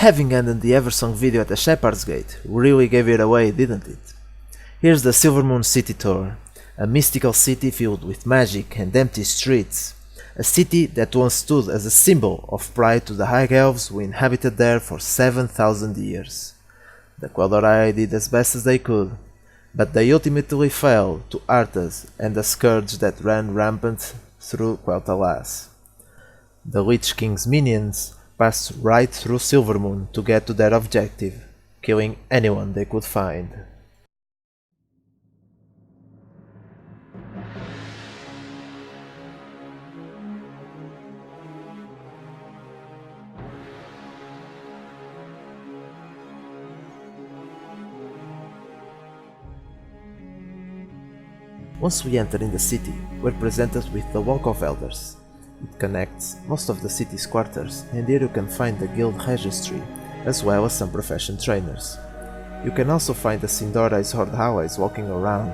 Having ended the Eversong video at the Shepherd's Gate really gave it away, didn't it? Here's the Silvermoon City Tour, a mystical city filled with magic and empty streets, a city that once stood as a symbol of pride to the High Elves who inhabited there for 7,000 years. The Quel'Dorai did as best as they could, but they ultimately fell to Arthas and the Scourge that ran rampant through Quel'Thalas. The Lich King's minions passed right through Silvermoon to get to their objective, killing anyone they could find. Once we enter in the city, we're presented with the Walk of Elders. It connects most of the city's quarters, and here you can find the guild registry, as well as some profession trainers. You can also find the Sindorai's Horde allies walking around,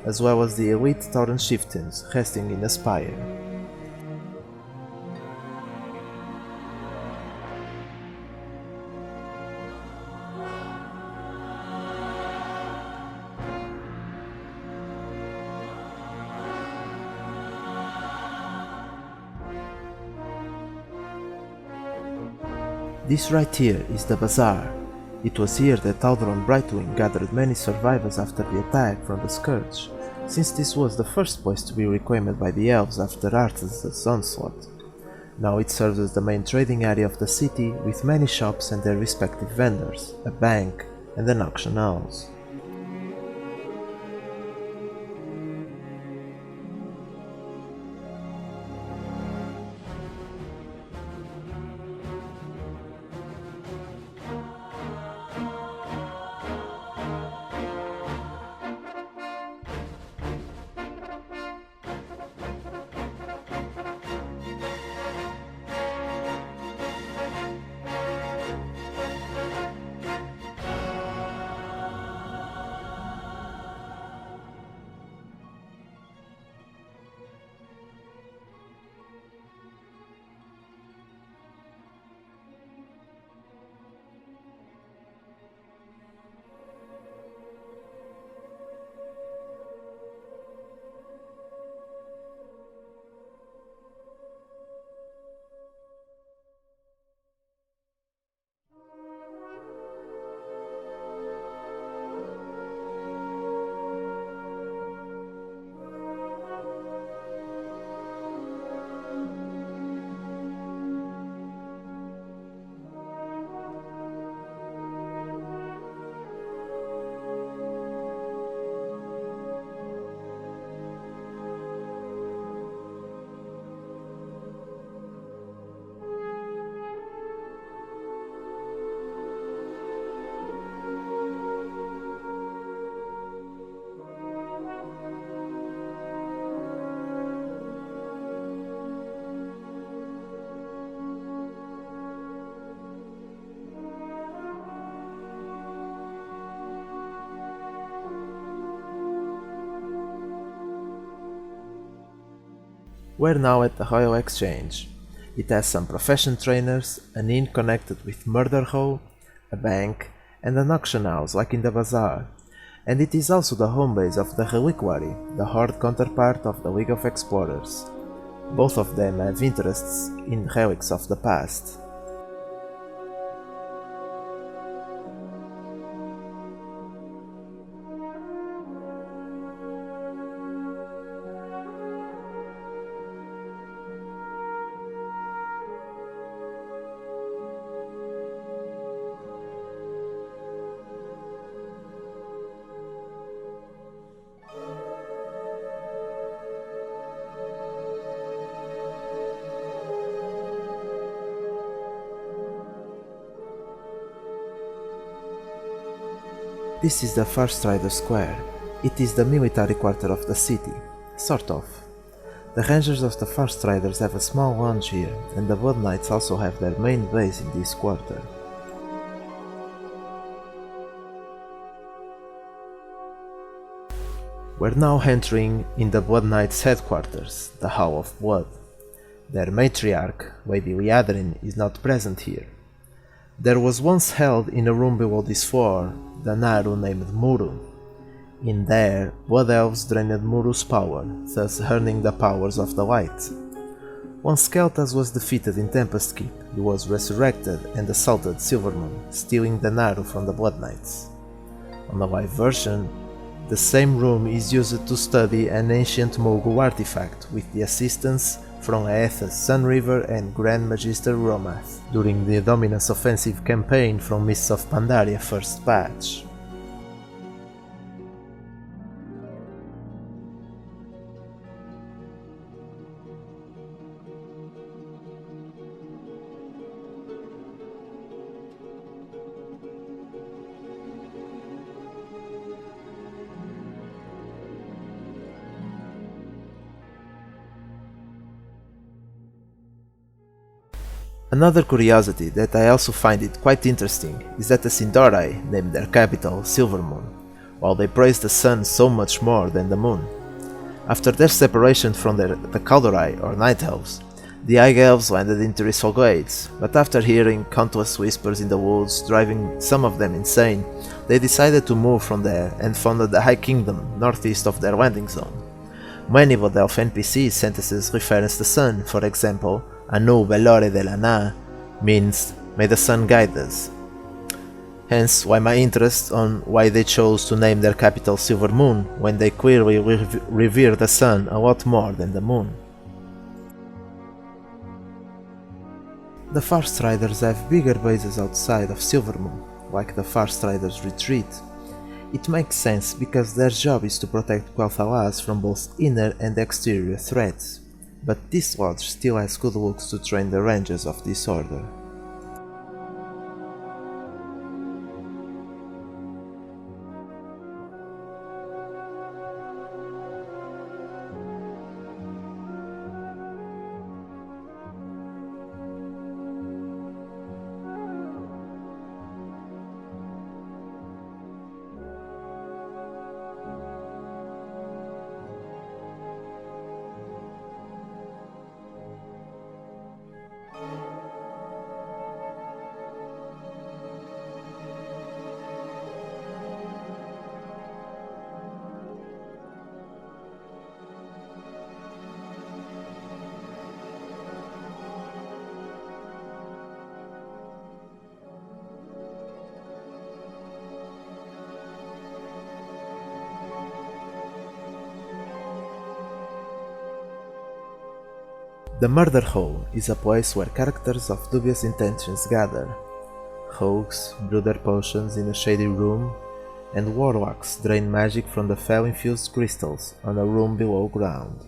as well as the elite Tauren chieftains resting in a spire. This right here is the Bazaar. It was here that Aldron Brightwing gathered many survivors after the attack from the Scourge, since this was the first place to be reclaimed by the elves after Arthas' onslaught. Now it serves as the main trading area of the city, with many shops and their respective vendors, a bank, and an auction house. We're now at the Royal Exchange. It has some profession trainers, an inn connected with Murder Hole, a bank, and an auction house like in the Bazaar, and it is also the home base of the Reliquary, the Horde counterpart of the League of Explorers. Both of them have interests in relics of the past. This is the First Rider Square. It is the military quarter of the city, sort of. The Rangers of the First Riders have a small lounge here, and the Blood Knights also have their main base in this quarter. We're now entering in the Blood Knights' headquarters, the Hall of Blood. Their matriarch, Lady Liadrin, is not present here. There was once held in a room below this floor the Naru named Muru. In there, Blood Elves drained Muru's power, thus earning the powers of the light. Once Keltas was defeated in Tempest Keep, he was resurrected and assaulted Silvermoon, stealing the Naru from the Blood Knights. On the live version, the same room is used to study an ancient Mogul artifact with the assistance from Aetha's Sun River and Grand Magister Romath during the Dominus Offensive campaign from Mists of Pandaria first patch. Another curiosity that I also find it quite interesting is that the Sindarai named their capital Silvermoon, while they praise the sun so much more than the moon. After their separation from the Kaldurai or Night Elves, the High Elves landed in Tirisfal Glades, but after hearing countless whispers in the woods driving some of them insane, they decided to move from there and founded the High Kingdom northeast of their landing zone. Many Blood Elf NPC sentences reference the sun, for example, Anu Belore de la Na means may the sun guide us. Hence why my interest on why they chose to name their capital Silvermoon when they clearly revere the sun a lot more than the moon. The Farstriders have bigger bases outside of Silvermoon, like the Farstriders Retreat. It makes sense because their job is to protect Quel'Thalas from both inner and exterior threats. But this lodge still has good looks to train the rangers of this order. The Murder Hole is a place where characters of dubious intentions gather. Rogues brew their potions in a shady room, and warlocks drain magic from the fel-infused crystals on a room below ground.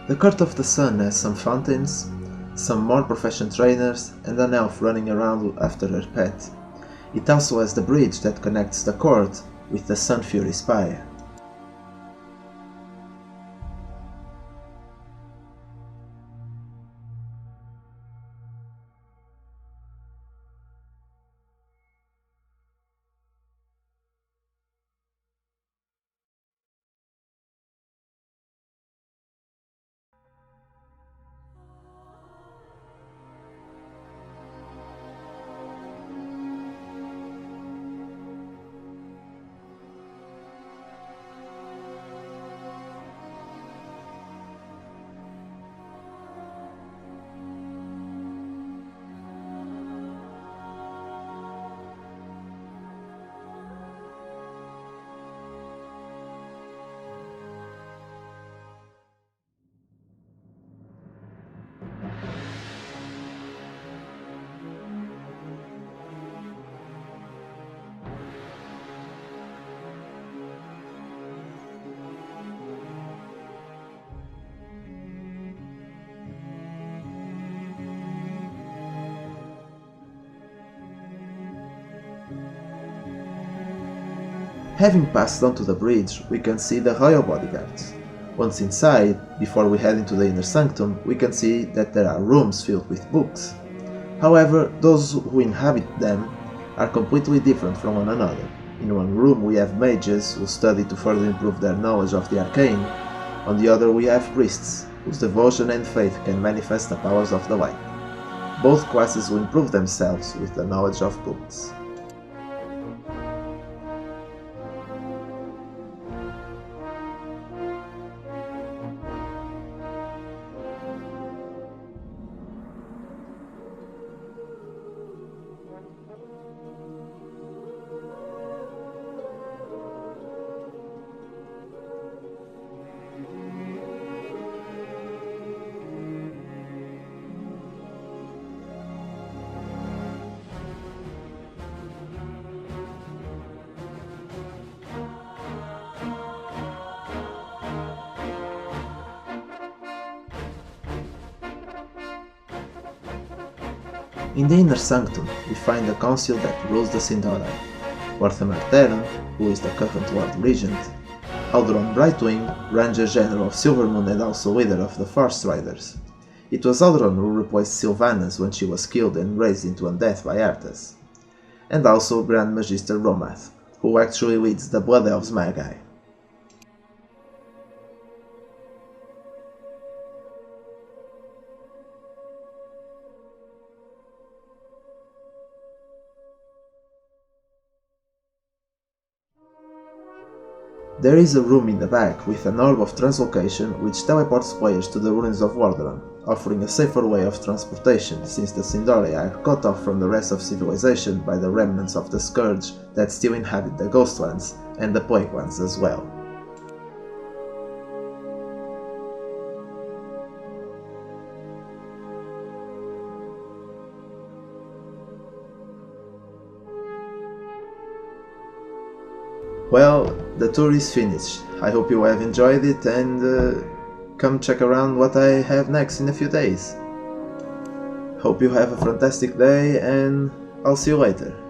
The Court of the Sun has some fountains, some more profession trainers, and an elf running around after her pet. It also has the bridge that connects the court with the Sun Fury Spire. Having passed onto the bridge, we can see the royal bodyguards. Once inside, before we head into the inner sanctum, we can see that there are rooms filled with books. However, those who inhabit them are completely different from one another. In one room we have mages who study to further improve their knowledge of the arcane. On the other we have priests, whose devotion and faith can manifest the powers of the light. Both classes will improve themselves with the knowledge of books. In the inner sanctum, we find the council that rules the Sindarai. Warthamar Terran, who is the current Lord Regent, Alderon Brightwing, Ranger General of Silvermoon and also leader of the Force Riders. It was Alderon who replaced Sylvanas when she was killed and raised into undeath by Arthas. And also Grand Magister Romath, who actually leads the Blood Elves Magi. There is a room in the back with an orb of translocation which teleports players to the ruins of Warderon, offering a safer way of transportation since the Sindari are cut off from the rest of civilization by the remnants of the Scourge that still inhabit the Ghostlands and the Plaguelands as well. Well, the tour is finished. I hope you have enjoyed it and come check around what I have next in a few days. Hope you have a fantastic day and I'll see you later.